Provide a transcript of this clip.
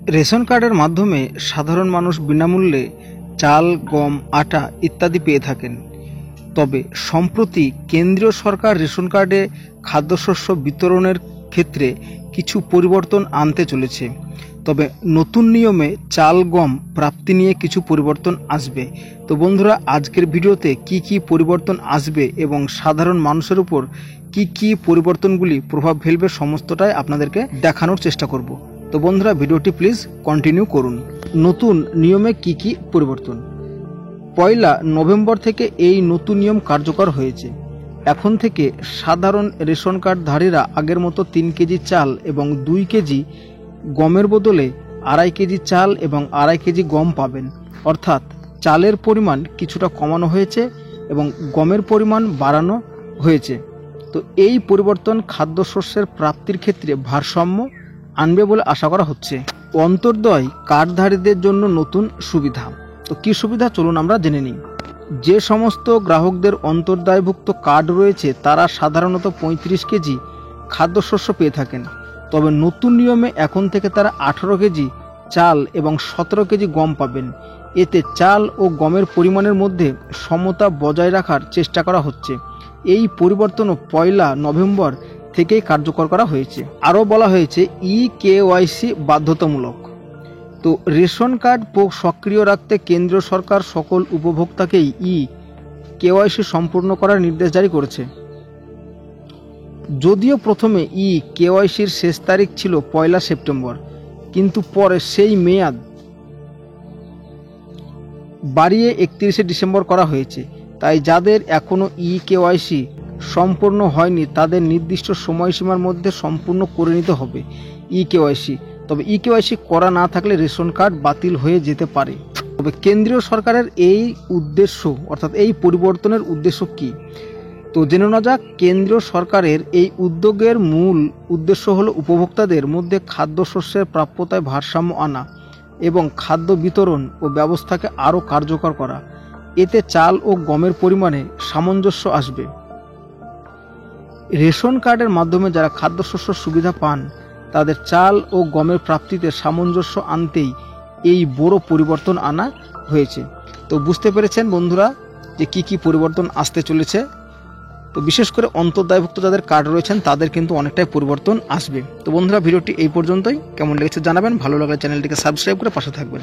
Ration কার্ডের মাধ্যমে সাধারণ মানুষ বিনামূল্যে চাল, গম, আটা ইত্যাদি পেয়ে থাকেন। তবে সম্প্রতি কেন্দ্রীয় সরকার রেশন কার্ডে খাদ্যশস্য বিতরণের ক্ষেত্রে কিছু পরিবর্তন আনতে চলেছে। তবে নতুন নিয়মে চাল, গম প্রাপ্তি নিয়ে কিছু পরিবর্তন আসবে। তো বন্ধুরা, আজকের ভিডিওতে কি কি পরিবর্তন আসবে এবং সাধারণ মানুষের উপর কি কি পরিবর্তনগুলি প্রভাব ফেলবে সমস্তটাই আপনাদেরকে দেখানোর চেষ্টা করব। তো বন্ধুরা, ভিডিওটি প্লিজ কন্টিনিউ করুন। নতুন নিয়মে কি কি পরিবর্তন? 1 নভেম্বর থেকে এই নতুন নিয়ম কার্যকর হয়েছে। এখন থেকে সাধারণ রেশন কার্ডধারীরা আগের মতো 3 কেজি চাল এবং 2 কেজি গমের বদলে 2.5 কেজি চাল এবং 2.5 কেজি গম পাবেন। অর্থাৎ চালের পরিমাণ কিছুটা কমানো হয়েছে এবং গমের পরিমাণ বাড়ানো হয়েছে। তো এই পরিবর্তন খাদ্যশস্যের প্রাপ্তির ক্ষেত্রে ভারসাম্য আনবে বলে আশা করা হচ্ছে। অন্তর্দয় কার্ডধারীদের জন্য নতুন সুবিধা। তো কী সুবিধা, চলুন আমরা জেনে নিই। যে সমস্ত গ্রাহকদের অন্তর্দায়ভুক্ত কার্ড রয়েছে তারা সাধারণত 35 কেজি খাদ্যশস্য পেয়ে থাকেন। তবে নতুন নিয়মে এখন থেকে তারা 18 কেজি চাল এবং 17 কেজি গম পাবেন। এতে চাল ও গমের পরিমাণের মধ্যে সমতা বজায় রাখার চেষ্টা করা হচ্ছে। এই পরিবর্তনও 1 নভেম্বর থেকেই কার্যকর করা হয়েছে। আরও বলা হয়েছে EKYC বাধ্যতামূলক। তো রেশন কার্ড সক্রিয় রাখতে কেন্দ্রীয় সরকার সকল উপভোক্তাকেই EKYC সম্পূর্ণ করার নির্দেশ জারি করেছে। যদিও প্রথমে EKYCর শেষ তারিখ ছিল 1 সেপ্টেম্বর, কিন্তু পরে সেই মেয়াদ বাড়িয়ে 31 ডিসেম্বর করা হয়েছে। তাই যাদের এখনও EKYC সম্পূর্ণ হয়নি তাদের নির্দিষ্ট সময়সীমার মধ্যে সম্পূর্ণ করে নিতে হবে EKYC। তবে EKYC করা না থাকলে রেশন কার্ড বাতিল হয়ে যেতে পারে। তবে কেন্দ্রীয় সরকারের এই উদ্দেশ্য, অর্থাৎ এই পরিবর্তনের উদ্দেশ্য কী, তো জেনে নেওয়া যাক। কেন্দ্রীয় সরকারের এই উদ্যোগের মূল উদ্দেশ্য হলো উপভোক্তাদের মধ্যে খাদ্যশস্যের প্রাপ্যতায় ভারসাম্য আনা এবং খাদ্য বিতরণ ও ব্যবস্থাকে আরও কার্যকর করা। এতে চাল ও গমের পরিমাণে সামঞ্জস্য আসবে। রেশন কার্ডের মাধ্যমে যারা খাদ্যশস্য সুবিধা পান তাদের চাল ও গমের প্রাপ্তিতে সামঞ্জস্য আনতেই এই বড় পরিবর্তন আনা হয়েছে। তো বুঝতে পেরেছেন বন্ধুরা যে কি কি পরিবর্তন আসতে চলেছে। তো বিশেষ করে অন্তর্দায়ভুক্ত যাদের কার্ড রয়েছেন তাদের কিন্তু অনেকটাই পরিবর্তন আসবে। তো বন্ধুরা, ভিডিওটি এই পর্যন্তই। কেমন লেগেছে জানাবেন। ভালো লাগলে চ্যানেলটিকে সাবস্ক্রাইব করে পাশে থাকবেন।